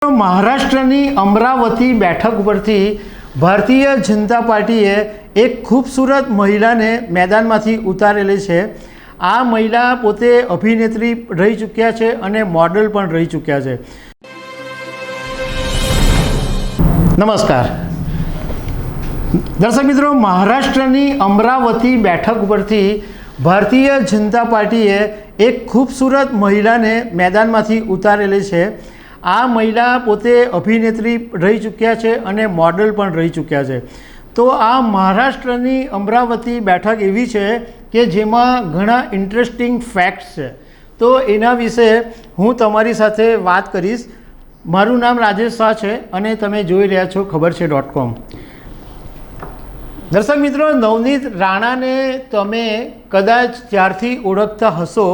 મહારાષ્ટ્રની અમરાવતી બેઠક પરથી ભારતીય જનતા પાર્ટીએ એક ખૂબસૂરત મહિલાને મેદાનમાંથી ઉતારેલી છે। આ મહિલા પોતે અભિનેત્રી રહી ચૂક્યા છે અને મોડલ પણ રહી ચૂક્યા છે। નમસ્કાર દર્શક મિત્રો, મહારાષ્ટ્રની અમરાવતી બેઠક પરથી ભારતીય જનતા પાર્ટીએ એક ખૂબસૂરત મહિલાને મેદાનમાંથી ઉતારેલી છે। આ મહિલા પોતે અભિનેત્રી રહી ચૂક્યા છે અને મોડલ પણ રહી ચૂક્યા છે। તો આ મહારાષ્ટ્રની અમરાવતી બેઠક એવી છે કે જેમાં ઘણા ઇન્ટરેસ્ટિંગ ફેક્ટ્સ છે, તો એના વિશે હું તમારી સાથે વાત કરીશ। મારું નામ રાજેશ શાહ છે અને તમે જોઈ રહ્યા છો ખબર છે .com। દર્શક મિત્રો, નવનીત રાણાને તમે કદાચ ત્યારથી ઓળખતા હશો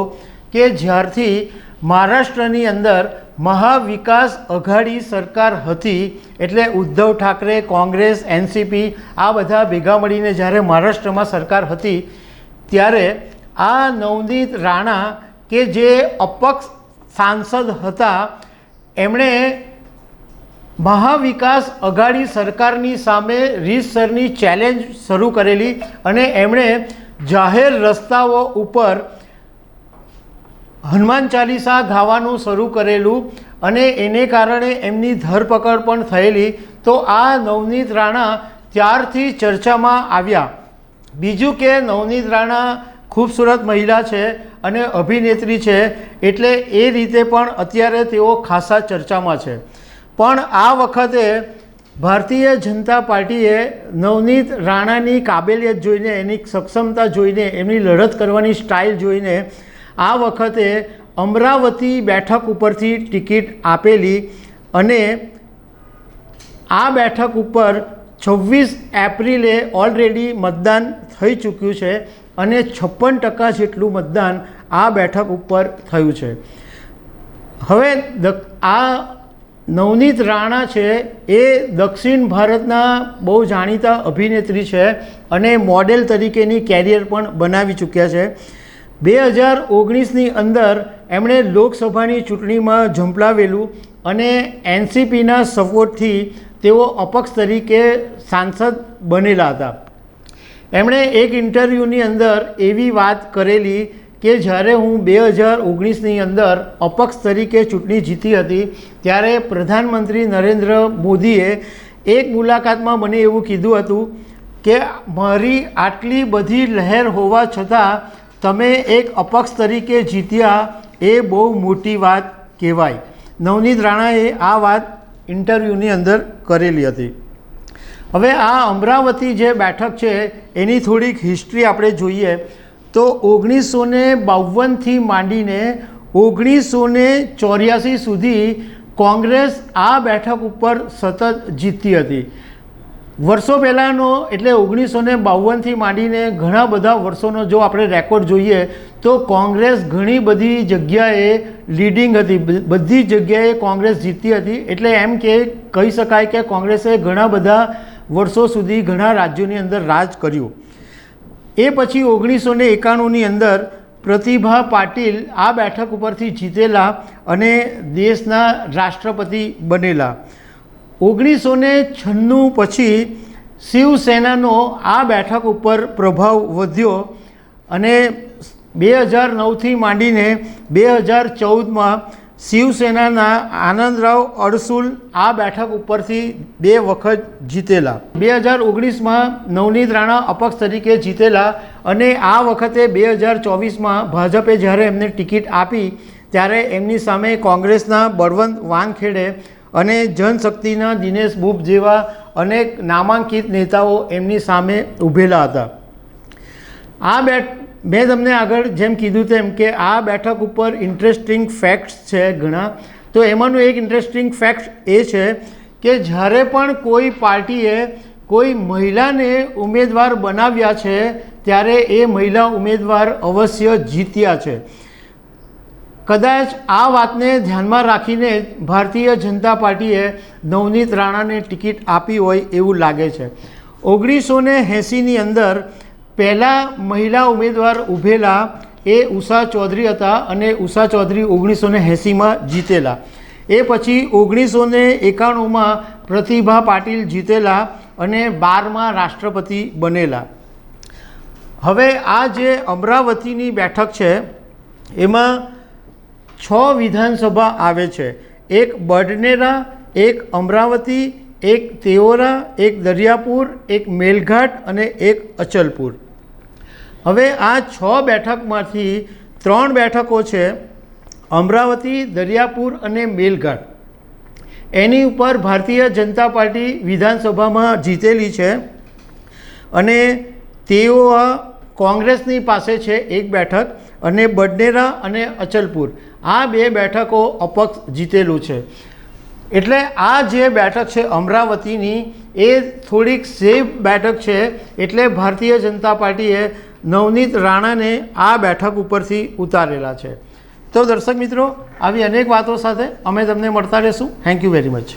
કે જ્યારથી મહારાષ્ટ્રની અંદર મહાવિકાસ અઘાડી સરકાર હતી, એટલે ઉદ્ધવ ઠાકરે, કોંગ્રેસ, એનસીપી આ બધા ભેગા મળીને જ્યારે મહારાષ્ટ્રમાં સરકાર હતી ત્યારે આ નવનીત રાણા કે જે અપક્ષ સાંસદ હતા, એમણે મહાવિકાસ અઘાડી સરકારની સામે રીતસરની ચેલેન્જ શરૂ કરેલી અને એમણે જાહેર રસ્તાઓ ઉપર હનુમાન ચાલીસા ગાવાનું શરૂ કરેલું અને એને કારણે એમની ધરપકડ પણ થયેલી। તો આ નવનીત રાણા ત્યારથી ચર્ચામાં આવ્યા। બીજું કે નવનીત રાણા ખૂબસૂરત મહિલા છે અને અભિનેત્રી છે, એટલે એ રીતે પણ અત્યારે તેઓ ખાસા ચર્ચામાં છે। પણ આ વખતે ભારતીય જનતા પાર્ટીએ નવનીત રાણાની કાબેલિયત જોઈને, એની સક્ષમતા જોઈને, એમની લડત કરવાની સ્ટાઇલ જોઈને આ વખતે અમરાવતી બેઠક ઉપરથી ટિકિટ આપેલી અને આ બેઠક ઉપર 26 એપ્રિલે ઓલરેડી મતદાન થઈ ચૂક્યું છે અને 56% જેટલું મતદાન આ બેઠક ઉપર થયું છે। હવે આ નવનીત રાણા છે એ દક્ષિણ ભારતના બહુ જાણીતા અભિનેત્રી છે અને મોડેલ તરીકેની કેરિયર પણ બનાવી ચૂક્યા છે। 2019ની અંદર એમણે લોકસભાની ચૂંટણીમાં ઝંપલાવેલું અને એનસીપીના સપોર્ટથી તેઓ અપક્ષ તરીકે સાંસદ બનેલા હતા। એમણે એક ઇન્ટરવ્યૂની અંદર એવી વાત કરેલી કે જ્યારે હું 2019ની અંદર અપક્ષ તરીકે ચૂંટણી જીતી હતી ત્યારે પ્રધાનમંત્રી નરેન્દ્ર મોદીએ એક મુલાકાતમાં મને એવું કીધું હતું કે મારી આટલી બધી લહેર હોવા છતાં તમે એક અપક્ષ તરીકે જીત્યા, એ બહુ મોટી વાત કહેવાય। નવનીત રાણાએ આ વાત ઇન્ટરવ્યૂની અંદર કરેલી હતી। હવે આ અમરાવતી જે બેઠક છે એની થોડીક હિસ્ટ્રી આપણે જોઈએ તો 1952થી માંડીને 1984 સુધી કોંગ્રેસ આ બેઠક ઉપર સતત જીતતી હતી। વર્ષો પહેલાંનો એટલે 1952થી માંડીને ઘણા બધા વર્ષોનો જો આપણે રેકોર્ડ જોઈએ તો કોંગ્રેસ ઘણી બધી જગ્યાએ લીડિંગ હતી, બધી જગ્યાએ કોંગ્રેસ જીતતી હતી। એટલે એમ કે કહી શકાય કે કોંગ્રેસે ઘણા બધા વર્ષો સુધી ઘણા રાજ્યોની અંદર રાજ કર્યું। એ પછી 1991ની અંદર પ્રતિભા પાટીલ આ બેઠક ઉપરથી જીતેલા અને દેશના રાષ્ટ્રપતિ બનેલા। 1996 પછી શિવસેનાનો આ બેઠક ઉપર પ્રભાવ વધ્યો અને 2009થી માંડીને 2014માં શિવસેનાના આનંદરાવ અડસુલ આ બેઠક ઉપરથી 2 વખત જીતેલા। 2019માં નવનીત રાણા અપક્ષ તરીકે જીતેલા અને આ વખતે 2024માં ભાજપે જ્યારે એમને ટિકિટ આપી ત્યારે એમની સામે કોંગ્રેસના બળવંત વાનખેડે અને જનશક્તિના દિનેશ બુબ જેવા અનેક નામાંકિત નેતાઓ એમની સામે ઊભેલા હતા। મેં તમને આગળ જેમ કીધું તેમ કે આ બેઠક ઉપર ઇન્ટરેસ્ટિંગ ફેક્ટ્સ છે ઘણા, તો એમાંનું એક ઇન્ટરેસ્ટિંગ ફેક્ટ એ છે કે જ્યારે પણ કોઈ પાર્ટીએ કોઈ મહિલાને ઉમેદવાર બનાવ્યા છે ત્યારે એ મહિલા ઉમેદવાર અવશ્ય જીત્યા છે। કદાચ આ વાતને ધ્યાનમાં રાખીને ભારતીય જનતા પાર્ટીએ નવનીત રાણાને ટિકિટ આપી હોય એવું લાગે છે। 1980ની અંદર પહેલાં મહિલા ઉમેદવાર ઊભેલા એ ઉષા ચૌધરી હતા અને ઉષા ચૌધરી 1980માં જીતેલા। એ પછી 1991માં પ્રતિભા પાટીલ જીતેલા અને 12મા રાષ્ટ્રપતિ બનેલા. હવે આ જે અમરાવતીની બેઠક છે એમાં 6 વિધાનસભા આવે છે. એક બડનેરા, એક અમરાવતી, એક તેઓરા, એક દરિયાપુર, એક મેલઘાટ અને એક અચલપુર. હવે આ 6 બેઠકમાંથી 3 બેઠકો છે અમરાવતી, દરિયાપુર અને મેલઘાટ. એની ઉપર ભારતીય જનતા પાર્ટી વિધાનસભામાં જીતેલી છે અને તેઓ કોંગ્રેસની પાસે છે એક બેઠક, અને બડનેરા અને અચલપુર આ 2 બેઠકો અપક્ષ જીતેલું છે. એટલે આ જે બેઠક છે અમરાવતીની એ થોડીક સેફ બેઠક છે. એટલે ભારતીય જનતા પાર્ટીએ નવનીત રાણાને આ બેઠક ઉપરથી ઉતારેલા છે. તો દર્શક મિત્રો, આવી અનેક વાતો સાથે અમે તમને મળતા રહીશું. Thank you very much.